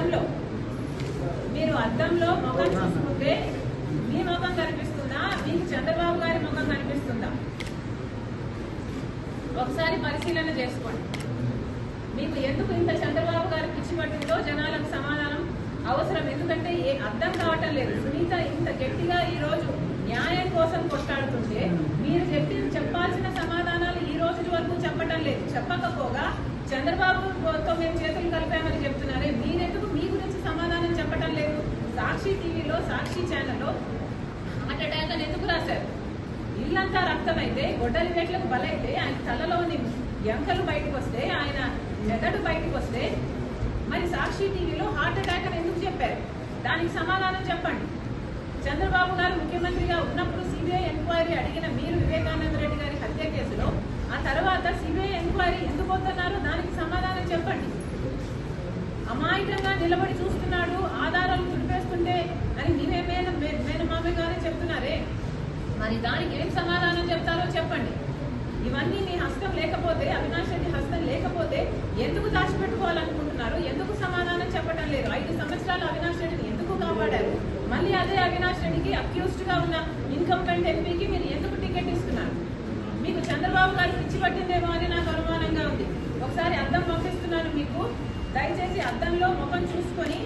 అద్దంలో మీరు అద్దంలో ముఖం చూసుకుంటే మీ ముఖం కనిపిస్తుందా, మీకు చంద్రబాబు గారి ముఖం కనిపిస్తుందా? ఒకసారి పరిశీలన చేసుకోండి. మీకు ఎందుకు ఇంత చంద్రబాబు గారి పిచ్చి పట్టిందో జనాలకు సమాధానం అవసరం. ఎందుకంటే అర్థం కావటం లేదు. సునీత ఇంత గట్టిగా ఈ రోజు న్యాయం కోసం కొట్లాడుతుంటే మీరు చెప్పాల్సిన సమాధానాలు ఈ రోజు వరకు చెప్పటం లేదు. చెప్పకపోగా చంద్రబాబుతో మేము చేతులు కలిపామని చెప్తున్నారే, మీరెందుకు మీ గురించి సమాధానం చెప్పటం లేదు? సాక్షి టీవీలో, సాక్షి ఛానల్లో హార్ట్ అటాక్ అని ఎందుకు రాశారు? ఇల్లంతా రక్తమైతే, గొడ్డలి వేట్లకు బలైతే, ఆయన తలలోని ఎంకలు బయటకు వస్తే, ఆయన మెదడు బయటకు వస్తే, మరి సాక్షి టీవీలో హార్ట్ అటాక్ అని ఎందుకు చెప్పారు? దానికి సమాధానం చెప్పండి. చంద్రబాబు గారు ముఖ్యమంత్రిగా ఉన్నప్పుడు సిబిఐ ఎంక్వైరీ అడిగిన మీరు వివేకానంద రెడ్డి గారి హత్య కేసులో ఆ తర్వాత సిబిఐ ఎంక్వైరీ ఎందుకు వద్దన్నారో దానికి సమాధానం చెప్పండి. అమాయకంగా నిలబడి చూస్తున్నాడు, ఆధారాలు తుడిపేస్తుంటే అని మేనమామయ్య గారే చెప్తున్నారే, మరి దానికి ఏం సమాధానం చెప్తారో చెప్పండి. ఇవన్నీ మీ హస్తం లేకపోతే, అవినాష్ రెడ్డి హస్తం లేకపోతే ఎందుకు దాచిపెట్టుకోవాలనుకుంటున్నారు? ఎందుకు సమాధానం చెప్పడం లేదు? 5 సంవత్సరాలు అవినాష్ రెడ్డిని ఎందుకు కాపాడారు? మళ్ళీ అదే అవినాష్ రెడ్డికి అక్యూజ్డ్ గా ఉన్న ఇన్కంపెంట్ ఎంపీకి మీరు ఎందుకు టికెట్ ఇస్తున్నారు? మీకు చంద్రబాబు గారు పిచ్చి పట్టిందేమో అని నాకు అనుమానంగా ఉంది. ఒకసారి అద్దం పంపిస్తున్నాను మీకు, దయచేసి అద్దంలో ముఖం చూసుకొని